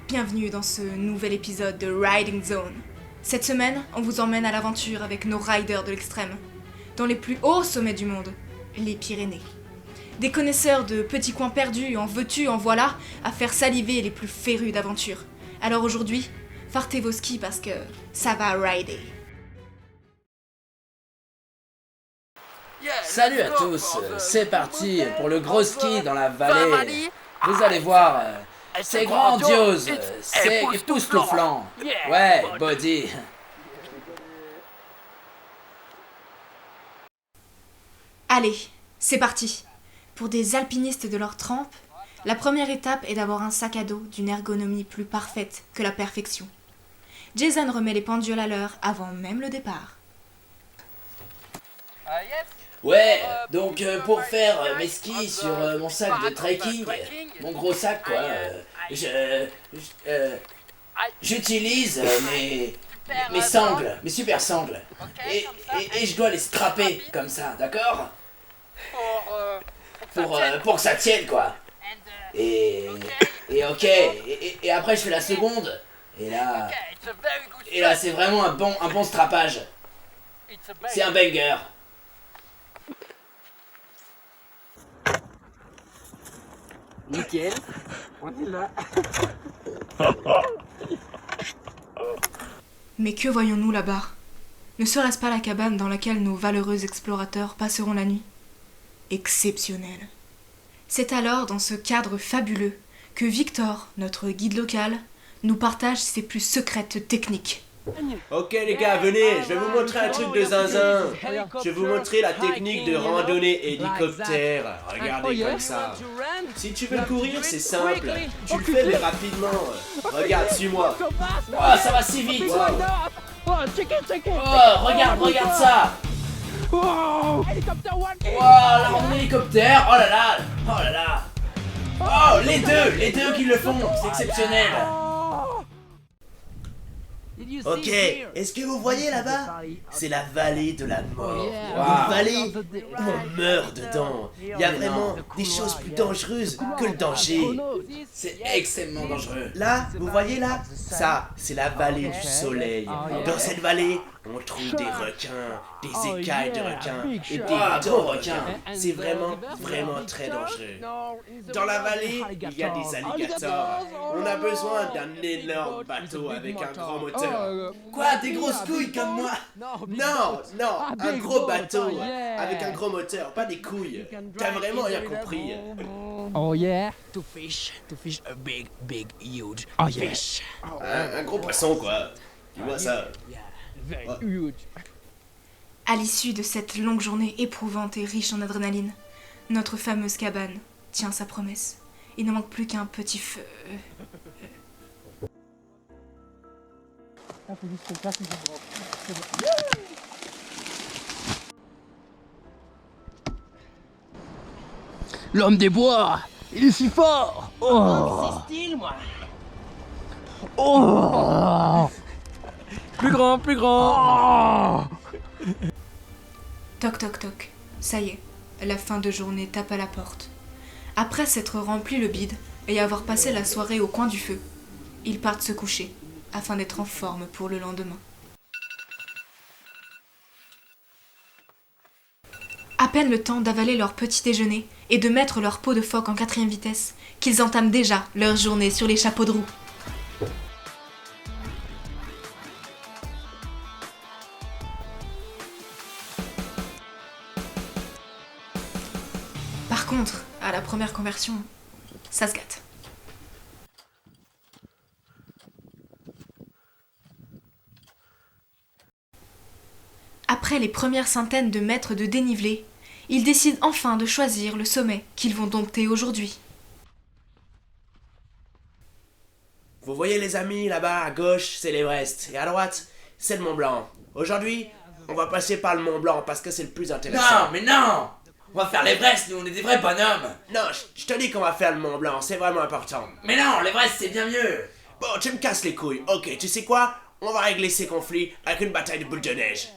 Bienvenue dans ce nouvel épisode de Riding Zone. Cette semaine, on vous emmène à l'aventure avec nos riders de l'extrême, dans les plus hauts sommets du monde, les Pyrénées. Des connaisseurs de petits coins perdus, en veux-tu, en voilà, à faire saliver les plus férus d'aventure. Alors aujourd'hui, fartez vos skis parce que ça va rider. Salut à tous, c'est parti pour le gros ski dans la vallée. Vous allez voir, c'est grandiose, c'est époustouflant. Ouais, body. Allez, c'est parti. Pour des alpinistes de leur trempe, la première étape est d'avoir un sac à dos d'une ergonomie plus parfaite que la perfection. Jason remet les pendules à l'heure avant même le départ. Ouais, donc pour faire mes skis sur mon sac de trekking, mon gros sac quoi, j'utilise mes sangles, mes super sangles, et je dois les strapper comme ça, d'accord? Pour que ça tienne quoi. Et ok, et après je fais la seconde, et là c'est vraiment un bon strapage. C'est un banger. Nickel, on est là. Mais que voyons-nous là-bas? Ne serait-ce pas la cabane dans laquelle nos valeureux explorateurs passeront la nuit? Exceptionnel. C'est alors dans ce cadre fabuleux que Victor, notre guide local, nous partage ses plus secrètes techniques. Ok les gars, venez, je vais vous montrer un truc de zinzin. Je vais vous montrer la technique de randonnée hélicoptère. Regardez comme ça. Si tu veux courir, c'est simple. Tu le fais mais rapidement. Regarde, suis-moi. Oh, ça va si vite. Wow. Oh, regarde ça. Oh, la randonnée hélicoptère. Oh là là. Oh, les deux qui le font, c'est exceptionnel. Ok, est-ce que vous voyez là-bas? C'est la vallée de la mort. Wow. Une vallée où on meurt dedans. Il y a vraiment des choses plus dangereuses que le danger. C'est extrêmement dangereux. Là, vous voyez là? Ça, c'est la vallée du soleil. Dans cette vallée, on trouve des requins, des écailles de requins et des gros requins. C'est vraiment très dangereux. Dans la vallée, il y a des alligators. On a besoin d'un énorme bateau avec un grand moteur. Quoi, des grosses couilles comme moi? Non, un gros bateau avec un gros moteur, pas des couilles. T'as vraiment rien compris. Oh yeah. To fish a big, huge fish. Un gros poisson quoi. Tu vois ça? Very huge. À l'issue de cette longue journée éprouvante et riche en adrénaline, notre fameuse cabane tient sa promesse. Il ne manque plus qu'un petit feu. L'homme des bois, il est si fort. Oh. C'est style, moi. Oh. Plus grand. Toc toc toc. Ça y est, la fin de journée tape à la porte. Après s'être rempli le bide et avoir passé la soirée au coin du feu, ils partent se coucher afin d'être en forme pour le lendemain. À peine le temps d'avaler leur petit déjeuner et de mettre leur peau de phoque en 4e vitesse qu'ils entament déjà leur journée sur les chapeaux de roue. Par contre, à la première conversion, ça se gâte. Après les premières centaines de mètres de dénivelé, ils décident enfin de choisir le sommet qu'ils vont dompter aujourd'hui. Vous voyez les amis, là-bas à gauche, c'est l'Everest. Et à droite, c'est le Mont Blanc. Aujourd'hui, on va passer par le Mont Blanc parce que c'est le plus intéressant. Non, mais non. On va faire l'Everest, nous on est des vrais bonhommes. Non, je te dis qu'on va faire le Mont Blanc, c'est vraiment important. Mais non, l'Everest c'est bien mieux. Bon, tu me casses les couilles. Ok, tu sais quoi? On va régler ces conflits avec une bataille de boules de neige.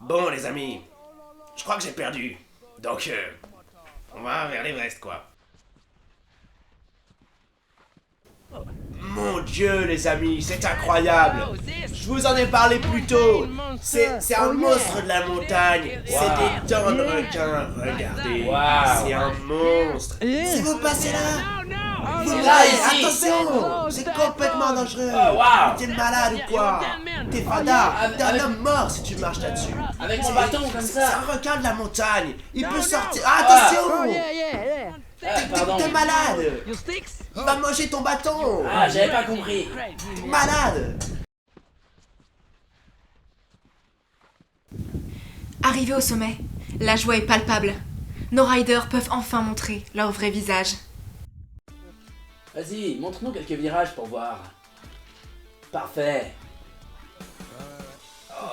Bon les amis, je crois que j'ai perdu. Donc on va vers l'Everest quoi. Mon Dieu les amis, c'est incroyable. Je vous en ai parlé plus tôt. C'est un monstre de la montagne. C'est des dents de requin. Regardez. C'est un monstre. Si vous passez là, vous là, mourrez. ici. Attention, c'est complètement dangereux. wow. T'es malade ou quoi? T'es fada. T'es un homme mort si tu marches là-dessus. Avec mon bâton comme C'est ça. un requin de la montagne. Il peut sortir. Attention. Pardon. T'es malade. Va manger ton bâton. Ah, j'avais pas compris. T'es malade. Arrivés au sommet, la joie est palpable. Nos riders peuvent enfin montrer leur vrai visage. Vas-y, montre-nous quelques virages pour voir. Parfait.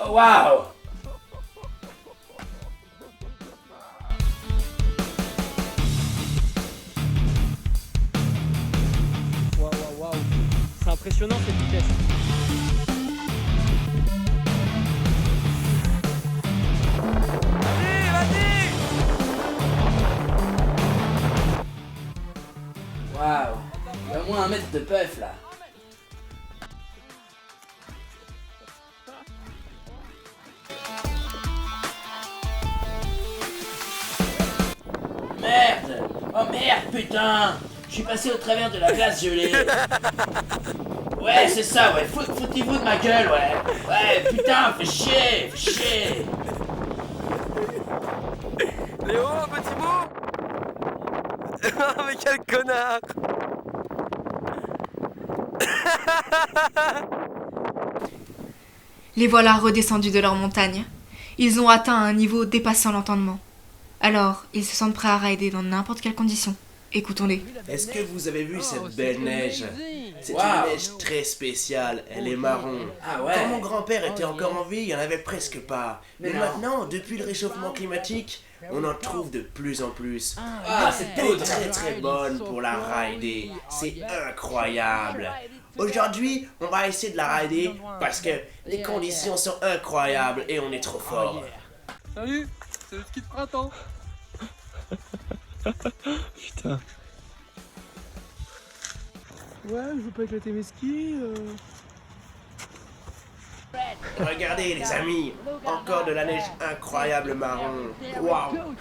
Oh, waouh. Waouh. C'est impressionnant cette vitesse. Waouh. Il y a au moins 1 mètre de puff là. Merde. Oh merde, putain. Je suis passé au travers de la glace gelée. Ouais, c'est ça, ouais. Foutez-vous de ma gueule, ouais. Ouais, putain, fais chier. Léo, un petit mot. Mais quel connard. Les voilà redescendus de leur montagne. Ils ont atteint un niveau dépassant l'entendement. Alors, ils se sentent prêts à rider dans n'importe quelle condition. Écoutons-les. Est-ce que vous avez vu cette belle neige? C'est Wow. une neige très spéciale, elle est marron. Ah ouais. Quand mon grand-père était encore en vie, il n'y en avait presque pas. Mais non. maintenant, depuis le réchauffement climatique, on en trouve de plus en plus. Ah, c'est Elle est poudre. très très bonne pour la rider. C'est incroyable. Aujourd'hui, on va essayer de la rider parce que les conditions sont incroyables et on est trop fort. Salut, c'est le ski de printemps. Putain. Ouais, je veux pas éclater mes skis. Regardez les amis, encore de la neige incroyable marron. Waouh.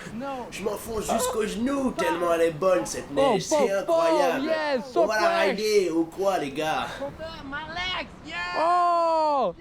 Je m'enfonce jusqu'aux genoux tellement elle est bonne cette neige, c'est incroyable. On va la rider ou quoi les gars? Oh!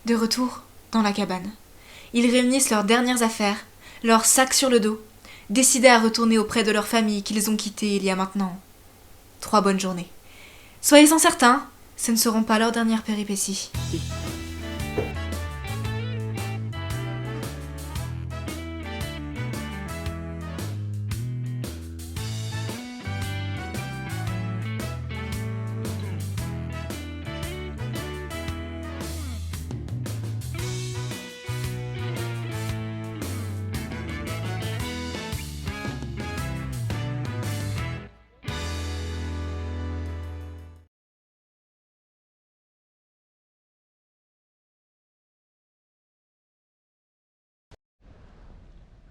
De retour dans la cabane, ils réunissent leurs dernières affaires, leurs sacs sur le dos, décidés à retourner auprès de leur famille qu'ils ont quittée il y a maintenant 3 bonnes journées. Soyez-en certains, ce ne seront pas leurs dernières péripéties.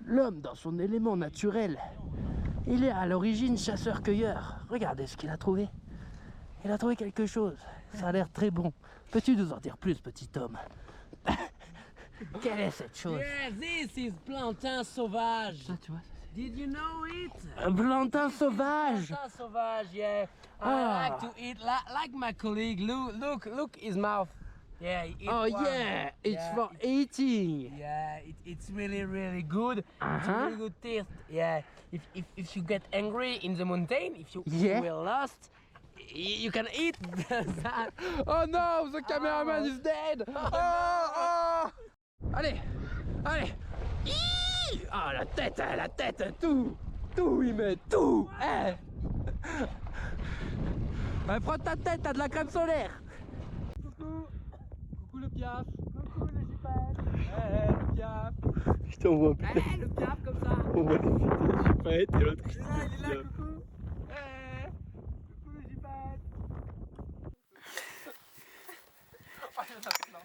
L'homme dans son élément naturel. Il est à l'origine chasseur-cueilleur. Regardez ce qu'il a trouvé. Il a trouvé quelque chose. Ça a l'air très bon. Peux-tu nous en dire plus, petit homme? Quelle est cette chose? Yeah, this is plantain sauvage. Ça, tu vois, Did you know it? un plantain sauvage. Plantain sauvage, yeah. Ah. I like to eat like my colleague. Look his mouth. Yeah, he eat Oh one. yeah, it's Yeah, for eating. Yeah, it's really good. It's Uh-huh. a really good taste. Yeah, if you get angry in the mountain, if you Yeah. will lost, you can eat that. Oh no, the cameraman is dead. Oh. Allez, allez. Ah, la tête, tout, il met tout. Ouais, prends ta tête, t'as de la crème solaire. Coucou le piaf. Coucou le jupette. Le piaf. Putain, on voit un putain. Le piaf comme ça. On voit des putains de jupettes et l'autre qui Il est là, coucou. Coucou le jupette. Oh, il y en a plein.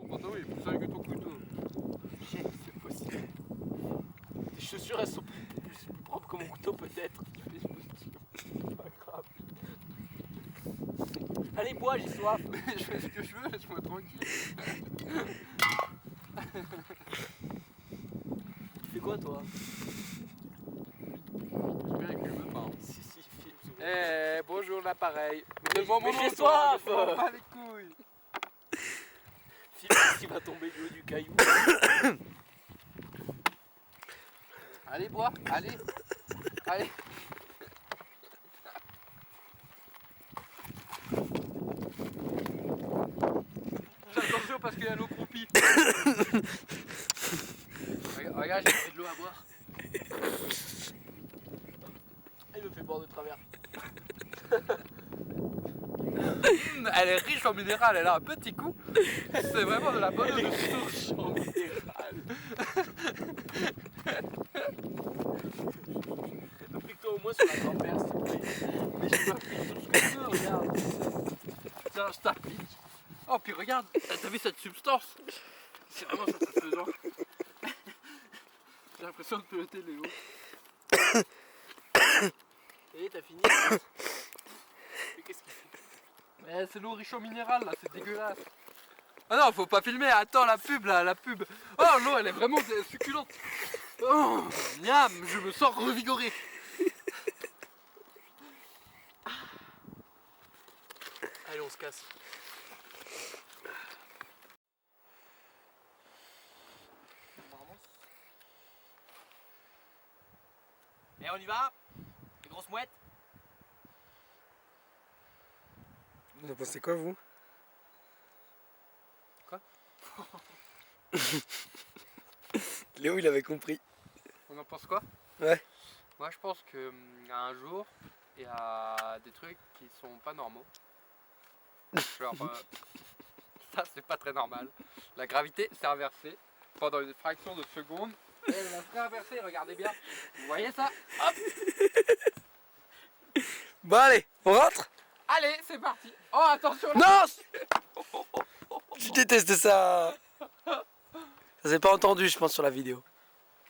Pantalon il est plus sale que ton couteau. C'est possible. Tes chaussures elles sont plus propres que mon couteau peut-être. C'est pas grave. Allez bois, j'ai soif. Je fais ce que je veux, laisse-moi tranquille. Tu fais quoi toi? J'espère qu'il me pas. Si, filme. Eh, bonjour l'appareil. Mais j'ai soif. Pas les couilles. Filme qui va tomber du haut du caillou. Allez, bois, allez. Allez. Fais attention parce qu'il y a l'eau croupie. Regarde, j'ai fait de l'eau à boire. Il me fait boire de travers. Elle est riche en minéral, elle a un petit coup. C'est vraiment de la bonne eau de source. En minéral. Applique-toi au moins sur la grand-mère s'il te plaît. Mais je m'applique sur ce que je veux, regarde. Tiens, je t'applique. Oh, puis regarde, t'as vu cette substance? C'est vraiment satisfaisant. J'ai l'impression de piloter Léo. Et t'as fini? Mais qu'est-ce qu'il fait? Mais c'est l'eau riche en minéral là, c'est dégueulasse. Ah non, faut pas filmer, attends la pub là, la pub. Oh, l'eau elle est vraiment succulente. Oh, miam, je me sens revigoré. Allez, on se casse. Et on y va? Les grosses mouettes? Vous en pensez quoi vous? Quoi? Léo il avait compris. On en pense quoi? Ouais. Moi je pense que un jour il y a des trucs qui sont pas normaux. Genre ça c'est pas très normal. La gravité s'est inversée pendant une fraction de seconde. Et elle va se réinverser, regardez bien. Vous voyez ça? Hop. Bon allez, on rentre? Allez, c'est parti. Oh attention là. Non! Je déteste ça. Ça s'est pas entendu je pense sur la vidéo.